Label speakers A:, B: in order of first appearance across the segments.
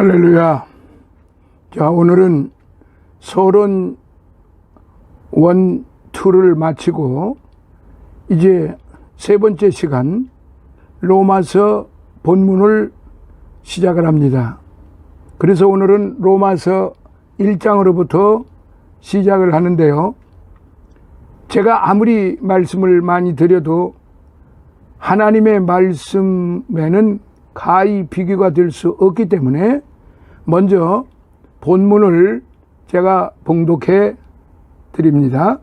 A: 할렐루야. 자, 오늘은 서론 1, 2를 마치고 이제 세 번째 시간 로마서 본문을 시작을 합니다. 그래서 오늘은 로마서 1장으로부터 시작을 하는데요. 제가 아무리 말씀을 많이 드려도 하나님의 말씀에는 가히 비교가 될 수 없기 때문에 먼저 본문을 제가 봉독해 드립니다.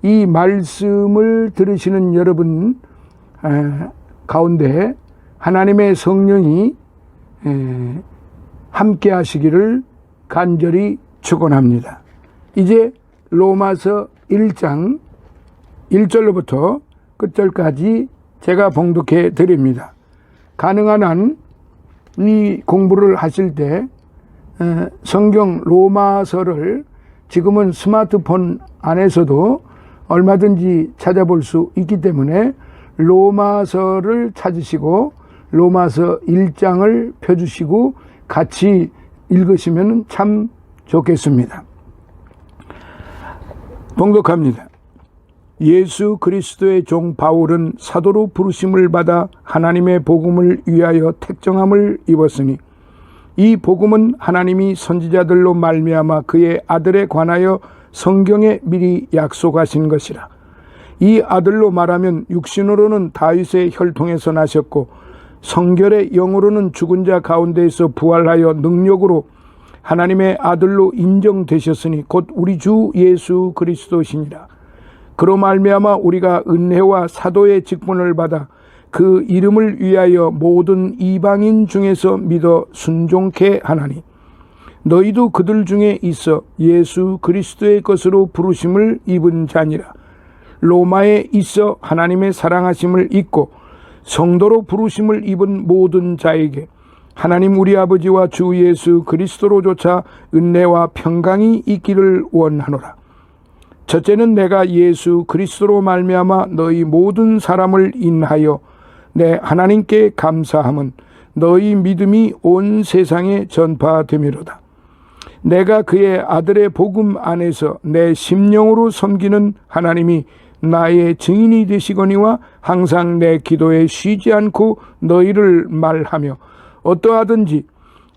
A: 이 말씀을 들으시는 여러분 가운데 하나님의 성령이 함께 하시기를 간절히 축원합니다. 이제 로마서 1장 1절로부터 끝절까지 제가 봉독해 드립니다. 가능한 한 이 공부를 하실 때 성경 로마서를 지금은 스마트폰 안에서도 얼마든지 찾아볼 수 있기 때문에 로마서를 찾으시고 로마서 1장을 펴주시고 같이 읽으시면 참 좋겠습니다. 봉독합니다. 예수 그리스도의 종 바울은 사도로 부르심을 받아 하나님의 복음을 위하여 택정함을 입었으니 이 복음은 하나님이 선지자들로 말미암아 그의 아들에 관하여 성경에 미리 약속하신 것이라. 이 아들로 말하면 육신으로는 다윗의 혈통에서 나셨고 성결의 영으로는 죽은 자 가운데에서 부활하여 능력으로 하나님의 아들로 인정되셨으니 곧 우리 주 예수 그리스도시니라. 그로 말미암아 우리가 은혜와 사도의 직분을 받아 그 이름을 위하여 모든 이방인 중에서 믿어 순종케 하나니 너희도 그들 중에 있어 예수 그리스도의 것으로 부르심을 입은 자니라. 로마에 있어 하나님의 사랑하심을 입고 성도로 부르심을 입은 모든 자에게 하나님 우리 아버지와 주 예수 그리스도로조차 은혜와 평강이 있기를 원하노라. 첫째는 내가 예수 그리스도로 말미암아 너희 모든 사람을 인하여 내 하나님께 감사함은 너희 믿음이 온 세상에 전파됨이로다. 내가 그의 아들의 복음 안에서 내 심령으로 섬기는 하나님이 나의 증인이 되시거니와 항상 내 기도에 쉬지 않고 너희를 말하며 어떠하든지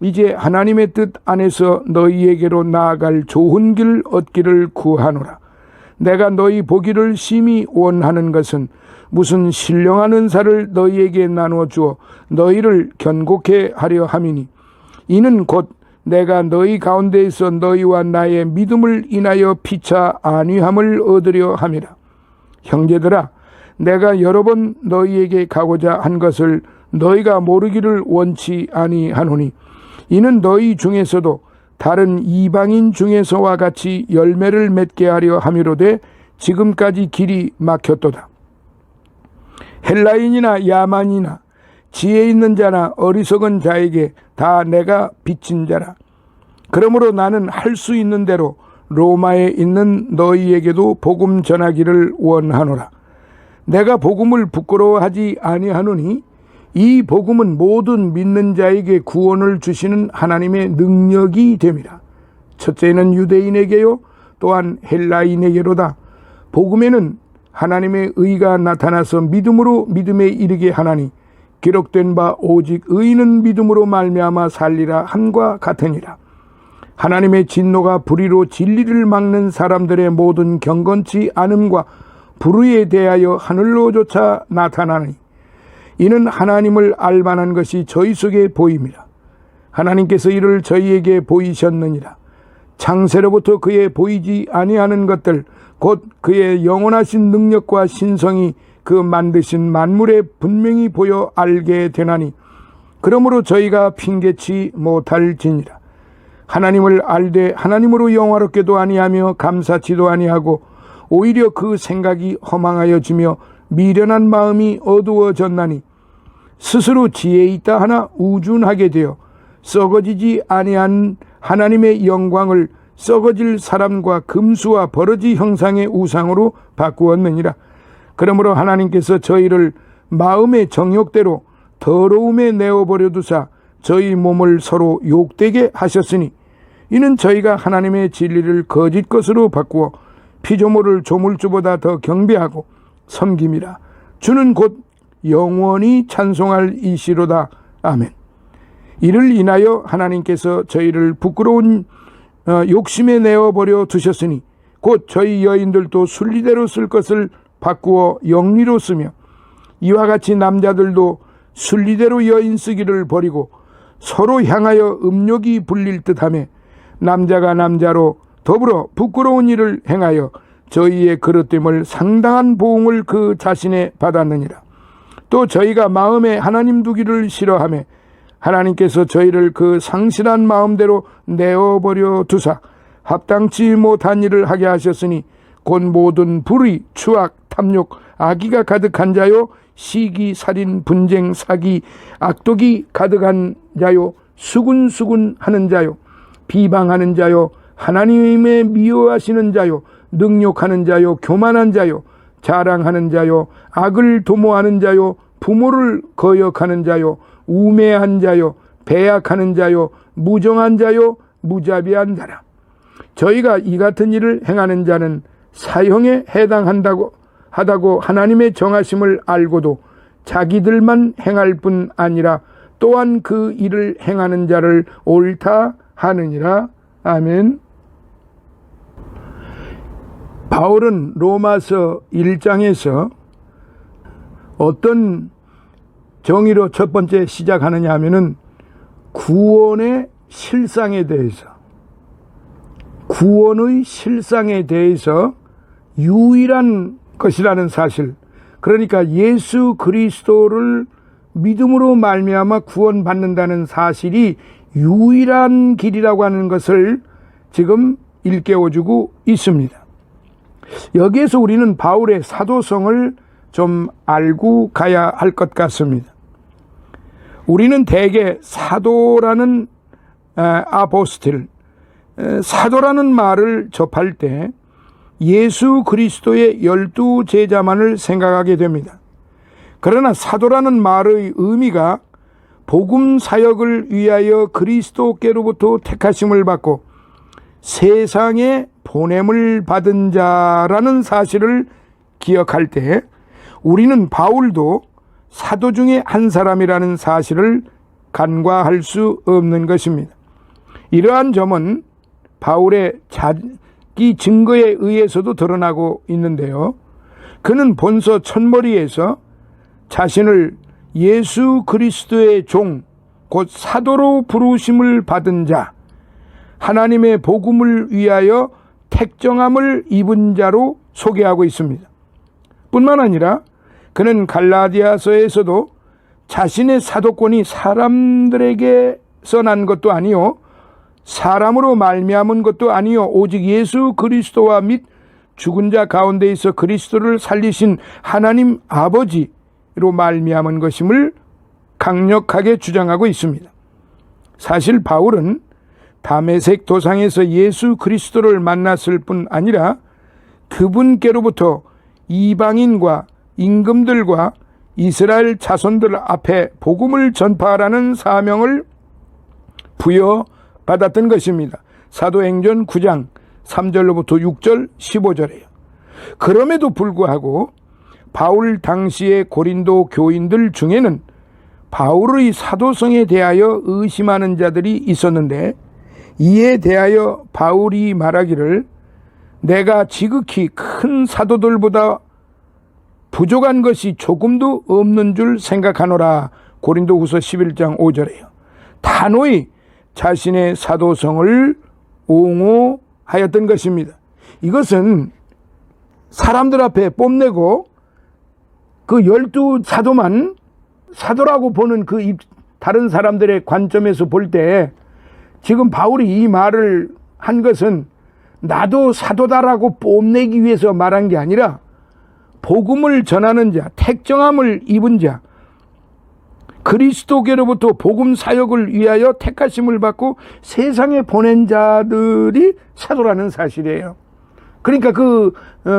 A: 이제 하나님의 뜻 안에서 너희에게로 나아갈 좋은 길 얻기를 구하노라. 내가 너희 보기를 심히 원하는 것은 무슨 신령한 은사를 너희에게 나누어 주어 너희를 견고케 하려 함이니 이는 곧 내가 너희 가운데에서 너희와 나의 믿음을 인하여 피차 안위함을 얻으려 함이라. 형제들아, 내가 여러 번 너희에게 가고자 한 것을 너희가 모르기를 원치 아니하노니 이는 너희 중에서도 다른 이방인 중에서와 같이 열매를 맺게 하려 함이로되 지금까지 길이 막혔도다. 헬라인이나 야만이나 지혜 있는 자나 어리석은 자에게 다 내가 빚진 자라. 그러므로 나는 할 수 있는 대로 로마에 있는 너희에게도 복음 전하기를 원하노라. 내가 복음을 부끄러워하지 아니하노니 이 복음은 모든 믿는 자에게 구원을 주시는 하나님의 능력이 됨이라. 첫째는 유대인에게요 또한 헬라인에게로다. 복음에는 하나님의 의가 나타나서 믿음으로 믿음에 이르게 하나니 기록된 바 오직 의인은 믿음으로 말미암아 살리라 함과 같으니라. 하나님의 진노가 불의로 진리를 막는 사람들의 모든 경건치 않음과 불의에 대하여 하늘로조차 나타나니 이는 하나님을 알만한 것이 저희 속에 보임이라. 하나님께서 이를 저희에게 보이셨느니라. 창세로부터 그의 보이지 아니하는 것들 곧 그의 영원하신 능력과 신성이 그 만드신 만물에 분명히 보여 알게 되나니 그러므로 저희가 핑계치 못할지니라. 하나님을 알되 하나님으로 영화롭게도 아니하며 감사치도 아니하고 오히려 그 생각이 허망하여지며 미련한 마음이 어두워졌나니 스스로 지혜 있다 하나 우준하게 되어 썩어지지 아니한 하나님의 영광을 썩어질 사람과 금수와 버러지 형상의 우상으로 바꾸었느니라. 그러므로 하나님께서 저희를 마음의 정욕대로 더러움에 내어버려 두사 저희 몸을 서로 욕되게 하셨으니 이는 저희가 하나님의 진리를 거짓 것으로 바꾸어 피조물을 조물주보다 더 경배하고 섬김이라. 주는 곧 영원히 찬송할 이시로다. 아멘. 이를 인하여 하나님께서 저희를 부끄러운 욕심에 내어버려 두셨으니 곧 저희 여인들도 순리대로 쓸 것을 바꾸어 영리로 쓰며 이와 같이 남자들도 순리대로 여인 쓰기를 버리고 서로 향하여 음욕이 불릴 듯하며 남자가 남자로 더불어 부끄러운 일을 행하여 저희의 그릇됨을 상당한 보응을 그 자신에 받았느니라. 또 저희가 마음에 하나님 두기를 싫어하며 하나님께서 저희를 그 상실한 마음대로 내어버려 두사 합당치 못한 일을 하게 하셨으니 곧 모든 불의, 추악, 탐욕, 악의가 가득한 자요 시기, 살인, 분쟁, 사기, 악독이 가득한 자요 수군수군 하는 자요 비방하는 자요 하나님의 미워하시는 자요 능욕하는 자요 교만한 자요 자랑하는 자요 악을 도모하는 자요 부모를 거역하는 자요 우매한 자요 배약하는 자요 무정한 자요 무자비한 자라. 저희가 이 같은 일을 행하는 자는 사형에 해당한다고 하다고 하나님의 정하심을 알고도 자기들만 행할 뿐 아니라 또한 그 일을 행하는 자를 옳다 하느니라. 아멘. 바울은 로마서 1장에서 어떤 정의로 첫 번째 시작하느냐 하면은 구원의 실상에 대해서, 구원의 실상에 대해서 유일한 것이라는 사실, 그러니까 예수 그리스도를 믿음으로 말미암아 구원받는다는 사실이 유일한 길이라고 하는 것을 지금 일깨워주고 있습니다. 여기에서 우리는 바울의 사도성을 좀 알고 가야 할 것 같습니다. 우리는 대개 사도라는 아포스텔, 사도라는 말을 접할 때 예수 그리스도의 12 제자만을 생각하게 됩니다. 그러나 사도라는 말의 의미가 복음 사역을 위하여 그리스도께로부터 택하심을 받고 세상에 보냄을 받은 자라는 사실을 기억할 때 우리는 바울도 사도 중에 한 사람이라는 사실을 간과할 수 없는 것입니다. 이러한 점은 바울의 자기 증거에 의해서도 드러나고 있는데요. 그는 본서 첫머리에서 자신을 예수 그리스도의 종, 곧 사도로 부르심을 받은 자, 하나님의 복음을 위하여 택정함을 입은 자로 소개하고 있습니다. 뿐만 아니라 그는 갈라디아서에서도 자신의 사도권이 사람들에게서 난 것도 아니요 사람으로 말미암은 것도 아니요 오직 예수 그리스도와 및 죽은 자 가운데에서 그리스도를 살리신 하나님 아버지로 말미암은 것임을 강력하게 주장하고 있습니다. 사실 바울은 다메섹 도상에서 예수 그리스도를 만났을 뿐 아니라 그분께로부터 이방인과 임금들과 이스라엘 자손들 앞에 복음을 전파하라는 사명을 부여받았던 것입니다. 사도행전 9장 3절로부터 6절 15절이에요. 그럼에도 불구하고 바울 당시의 고린도 교인들 중에는 바울의 사도성에 대하여 의심하는 자들이 있었는데 이에 대하여 바울이 말하기를 내가 지극히 큰 사도들보다 부족한 것이 조금도 없는 줄 생각하노라. 고린도후서 11장 5절이에요. 단호히 자신의 사도성을 옹호하였던 것입니다. 이것은 사람들 앞에 뽐내고 그 12 사도만 사도라고 보는 그 다른 사람들의 관점에서 볼 때 지금 바울이 이 말을 한 것은 나도 사도다라고 뽐내기 위해서 말한 게 아니라 복음을 전하는 자, 택정함을 입은 자, 그리스도께로부터 복음 사역을 위하여 택하심을 받고 세상에 보낸 자들이 사도라는 사실이에요. 그러니까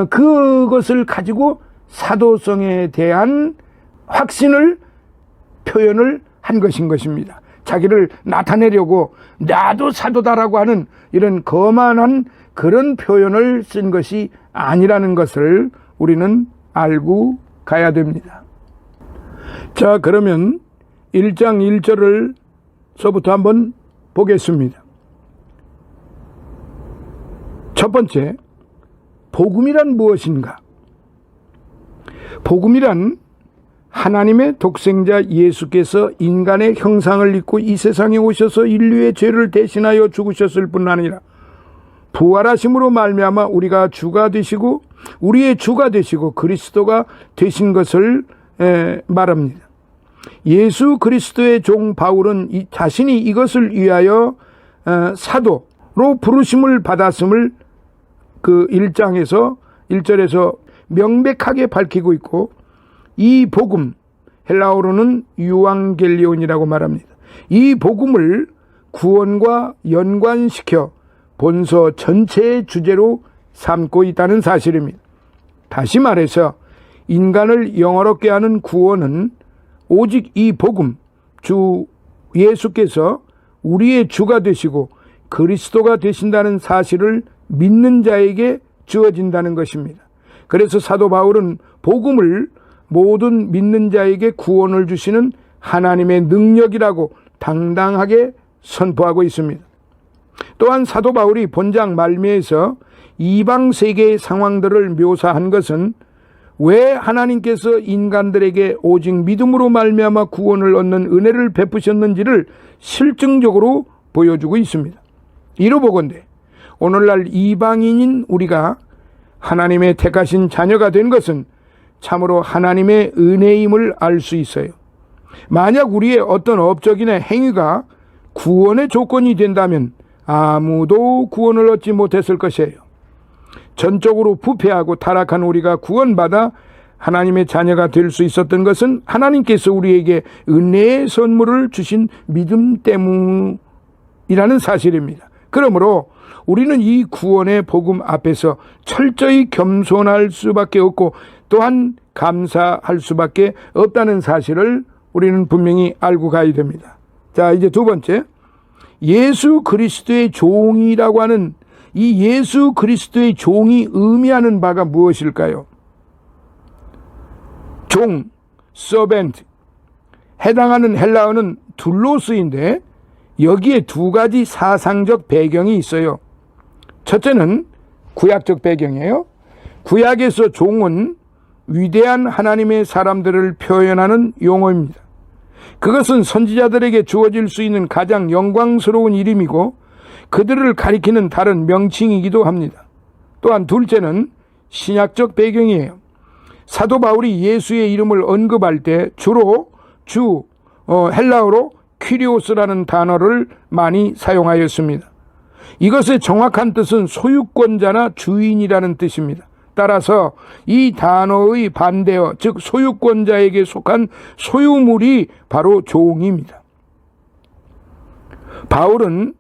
A: 그것을 가지고 사도성에 대한 확신을 표현을 한 것인 것입니다. 자기를 나타내려고 나도 사도다라고 하는 이런 거만한 그런 표현을 쓴 것이 아니라는 것을 우리는 알고 가야 됩니다. 자, 그러면 1장 1절을 서부터 한번 보겠습니다. 첫 번째, 복음이란 무엇인가? 복음이란 하나님의 독생자 예수께서 인간의 형상을 입고 이 세상에 오셔서 인류의 죄를 대신하여 죽으셨을 뿐 아니라 부활하심으로 말미암아 우리가 주가 되시고 우리의 주가 되시고 그리스도가 되신 것을 말합니다. 예수 그리스도의 종 바울은 자신이 이것을 위하여 사도로 부르심을 받았음을 그 1장에서 1절에서 명백하게 밝히고 있고, 이 복음, 헬라어로는 유앙겔리온이라고 말합니다. 이 복음을 구원과 연관시켜 본서 전체의 주제로 삼고 있다는 사실입니다. 다시 말해서 인간을 영화롭게 하는 구원은 오직 이 복음, 주 예수께서 우리의 주가 되시고 그리스도가 되신다는 사실을 믿는 자에게 주어진다는 것입니다. 그래서 사도 바울은 복음을 모든 믿는 자에게 구원을 주시는 하나님의 능력이라고 당당하게 선포하고 있습니다. 또한 사도 바울이 본장 말미에서 이방 세계의 상황들을 묘사한 것은 왜 하나님께서 인간들에게 오직 믿음으로 말미암아 구원을 얻는 은혜를 베푸셨는지를 실증적으로 보여주고 있습니다. 이로 보건대 오늘날 이방인인 우리가 하나님의 택하신 자녀가 된 것은 참으로 하나님의 은혜임을 알 수 있어요. 만약 우리의 어떤 업적이나 행위가 구원의 조건이 된다면 아무도 구원을 얻지 못했을 것이에요. 전적으로 부패하고 타락한 우리가 구원받아 하나님의 자녀가 될 수 있었던 것은 하나님께서 우리에게 은혜의 선물을 주신 믿음 때문이라는 사실입니다. 그러므로 우리는 이 구원의 복음 앞에서 철저히 겸손할 수밖에 없고 또한 감사할 수밖에 없다는 사실을 우리는 분명히 알고 가야 됩니다. 자, 이제 두 번째, 예수 그리스도의 종이라고 하는 이 예수 그리스도의 종이 의미하는 바가 무엇일까요? 종, 서벤트, 해당하는 헬라어는 둘로스인데 여기에 두 가지 사상적 배경이 있어요. 첫째는 구약적 배경이에요. 구약에서 종은 위대한 하나님의 사람들을 표현하는 용어입니다. 그것은 선지자들에게 주어질 수 있는 가장 영광스러운 이름이고 그들을 가리키는 다른 명칭이기도 합니다. 또한 둘째는 신약적 배경이에요. 사도 바울이 예수의 이름을 언급할 때 주로 헬라어로 퀴리오스라는 단어를 많이 사용하였습니다. 이것의 정확한 뜻은 소유권자나 주인이라는 뜻입니다. 따라서 이 단어의 반대어, 즉 소유권자에게 속한 소유물이 바로 종입니다. 바울은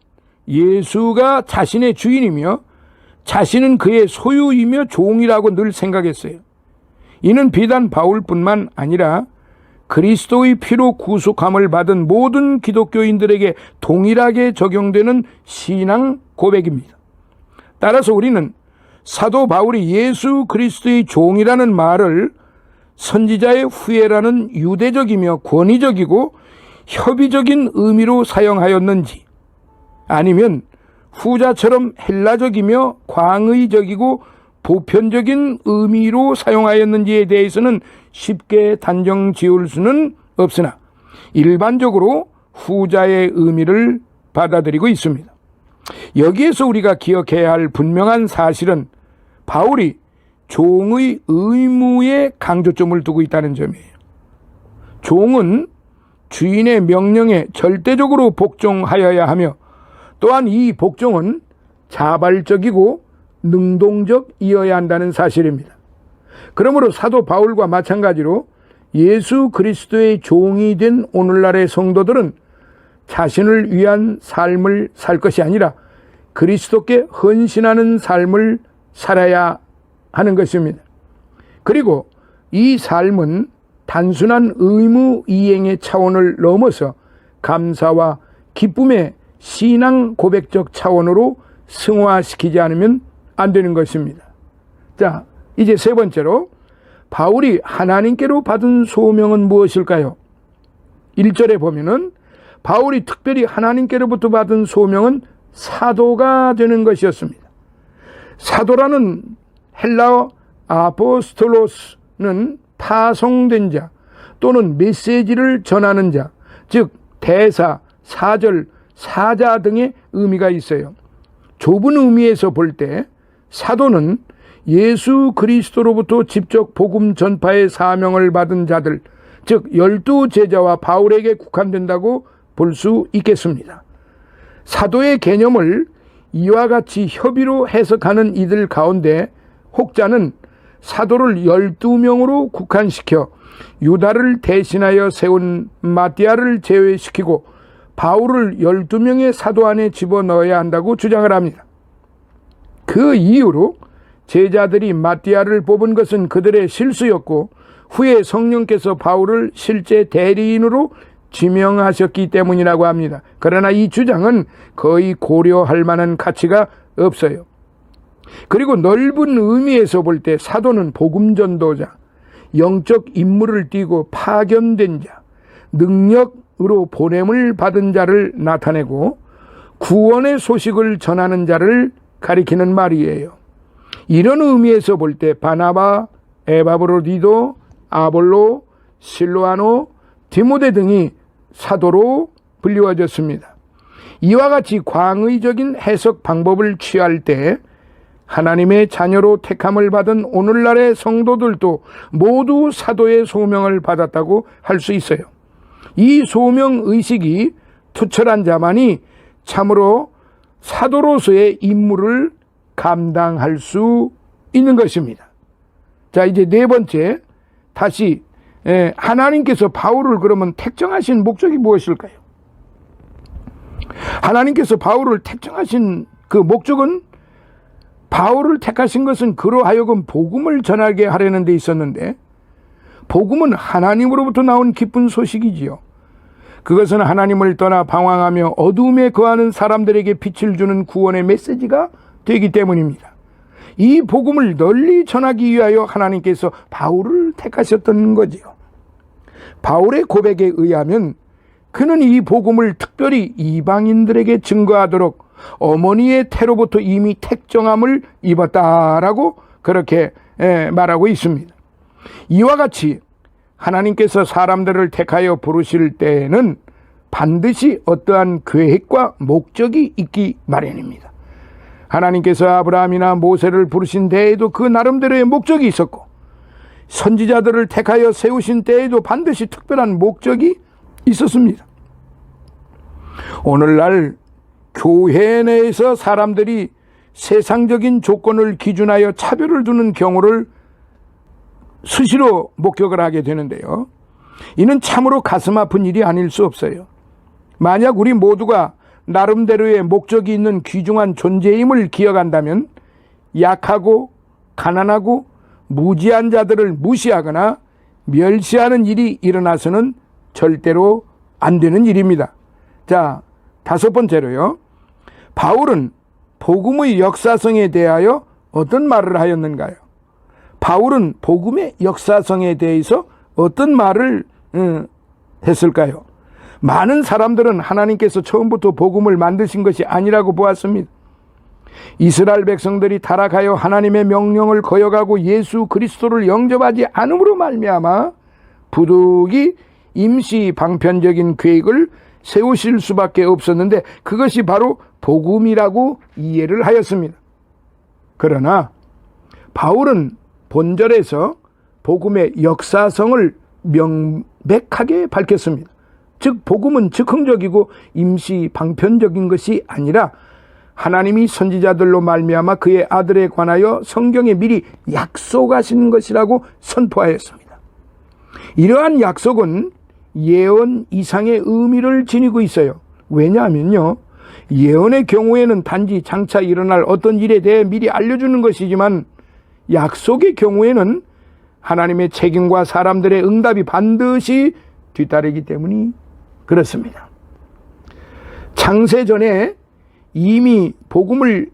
A: 예수가 자신의 주인이며 자신은 그의 소유이며 종이라고 늘 생각했어요. 이는 비단 바울뿐만 아니라 그리스도의 피로 구속함을 받은 모든 기독교인들에게 동일하게 적용되는 신앙 고백입니다. 따라서 우리는 사도 바울이 예수 그리스도의 종이라는 말을 선지자의 후예라는 유대적이며 권위적이고 협의적인 의미로 사용하였는지 아니면 후자처럼 헬라적이며 광의적이고 보편적인 의미로 사용하였는지에 대해서는 쉽게 단정 지을 수는 없으나 일반적으로 후자의 의미를 받아들이고 있습니다. 여기에서 우리가 기억해야 할 분명한 사실은 바울이 종의 의무에 강조점을 두고 있다는 점이에요. 종은 주인의 명령에 절대적으로 복종하여야 하며 또한 이 복종은 자발적이고 능동적이어야 한다는 사실입니다. 그러므로 사도 바울과 마찬가지로 예수 그리스도의 종이 된 오늘날의 성도들은 자신을 위한 삶을 살 것이 아니라 그리스도께 헌신하는 삶을 살아야 하는 것입니다. 그리고 이 삶은 단순한 의무 이행의 차원을 넘어서 감사와 기쁨의 신앙 고백적 차원으로 승화시키지 않으면 안 되는 것입니다. 자, 이제 세 번째로 바울이 하나님께로 받은 소명은 무엇일까요? 1절에 보면은 바울이 특별히 하나님께로부터 받은 소명은 사도가 되는 것이었습니다. 사도라는 헬라어 아포스톨로스는 파송된 자 또는 메시지를 전하는 자, 즉 대사, 사절, 사자 등의 의미가 있어요. 좁은 의미에서 볼 때 사도는 예수 그리스도로부터 직접 복음 전파의 사명을 받은 자들, 즉 12제자와 바울에게 국한된다고 볼 수 있겠습니다. 사도의 개념을 이와 같이 협의로 해석하는 이들 가운데 혹자는 사도를 12명으로 국한시켜 유다를 대신하여 세운 마띠아를 제외시키고 바울을 12명의 사도 안에 집어넣어야 한다고 주장을 합니다. 그 이유로 제자들이 마띠아를 뽑은 것은 그들의 실수였고 후에 성령께서 바울을 실제 대리인으로 지명하셨기 때문이라고 합니다. 그러나 이 주장은 거의 고려할 만한 가치가 없어요. 그리고 넓은 의미에서 볼 때 사도는 복음 전도자, 영적 임무를 띠고 파견된 자, 능력으로 보냄을 받은 자를 나타내고 구원의 소식을 전하는 자를 가리키는 말이에요. 이런 의미에서 볼 때 바나바, 에바브로디도, 아볼로, 실로아노, 디모데 등이 사도로 불리워졌습니다. 이와 같이 광의적인 해석 방법을 취할 때 하나님의 자녀로 택함을 받은 오늘날의 성도들도 모두 사도의 소명을 받았다고 할 수 있어요. 이 소명의식이 투철한 자만이 참으로 사도로서의 임무를 감당할 수 있는 것입니다. 자, 이제 네 번째, 다시 하나님께서 바울을 그러면 택정하신 목적이 무엇일까요? 하나님께서 바울을 택정하신 그 목적은, 바울을 택하신 것은 그로 하여금 복음을 전하게 하려는 데 있었는데, 복음은 하나님으로부터 나온 기쁜 소식이지요. 그것은 하나님을 떠나 방황하며 어두움에 거하는 사람들에게 빛을 주는 구원의 메시지가 되기 때문입니다. 이 복음을 널리 전하기 위하여 하나님께서 바울을 택하셨던 거지요. 바울의 고백에 의하면 그는 이 복음을 특별히 이방인들에게 증거하도록 어머니의 태로부터 이미 택정함을 입었다라고 그렇게 말하고 있습니다. 이와 같이 하나님께서 사람들을 택하여 부르실 때에는 반드시 어떠한 계획과 목적이 있기 마련입니다. 하나님께서 아브라함이나 모세를 부르신 때에도 그 나름대로의 목적이 있었고, 선지자들을 택하여 세우신 때에도 반드시 특별한 목적이 있었습니다. 오늘날 교회 내에서 사람들이 세상적인 조건을 기준하여 차별을 두는 경우를 수시로 목격을 하게 되는데요. 이는 참으로 가슴 아픈 일이 아닐 수 없어요. 만약 우리 모두가 나름대로의 목적이 있는 귀중한 존재임을 기억한다면 약하고 가난하고 무지한 자들을 무시하거나 멸시하는 일이 일어나서는 절대로 안 되는 일입니다. 자, 다섯 번째로요. 바울은 복음의 역사성에 대하여 어떤 말을 하였는가요? 바울은 복음의 역사성에 대해서 어떤 말을 했을까요? 많은 사람들은 하나님께서 처음부터 복음을 만드신 것이 아니라고 보았습니다. 이스라엘 백성들이 타락하여 하나님의 명령을 거역하고 예수 그리스도를 영접하지 않음으로 말미암아 부득이 임시 방편적인 계획을 세우실 수밖에 없었는데 그것이 바로 복음이라고 이해를 하였습니다. 그러나 바울은 본절에서 복음의 역사성을 명백하게 밝혔습니다. 즉 복음은 즉흥적이고 임시 방편적인 것이 아니라 하나님이 선지자들로 말미암아 그의 아들에 관하여 성경에 미리 약속하신 것이라고 선포하였습니다. 이러한 약속은 예언 이상의 의미를 지니고 있어요. 왜냐하면요, 예언의 경우에는 단지 장차 일어날 어떤 일에 대해 미리 알려주는 것이지만 약속의 경우에는 하나님의 책임과 사람들의 응답이 반드시 뒤따르기 때문이 그렇습니다. 창세전에 이미 복음을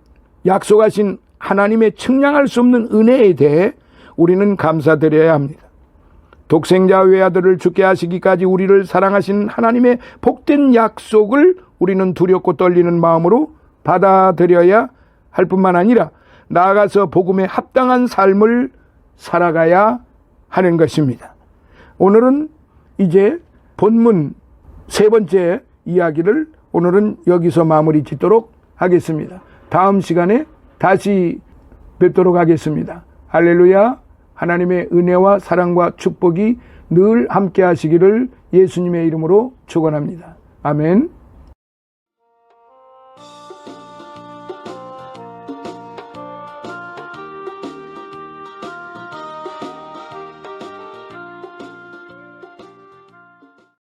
A: 약속하신 하나님의 측량할 수 없는 은혜에 대해 우리는 감사드려야 합니다. 독생자 외아들을 주게 하시기까지 우리를 사랑하신 하나님의 복된 약속을 우리는 두렵고 떨리는 마음으로 받아들여야 할 뿐만 아니라 나아가서 복음에 합당한 삶을 살아가야 하는 것입니다. 오늘은 이제 본문 세 번째 이야기를 오늘은 여기서 마무리 짓도록 하겠습니다. 다음 시간에 다시 뵙도록 하겠습니다. 할렐루야. 하나님의 은혜와 사랑과 축복이 늘 함께 하시기를 예수님의 이름으로 축원합니다. 아멘.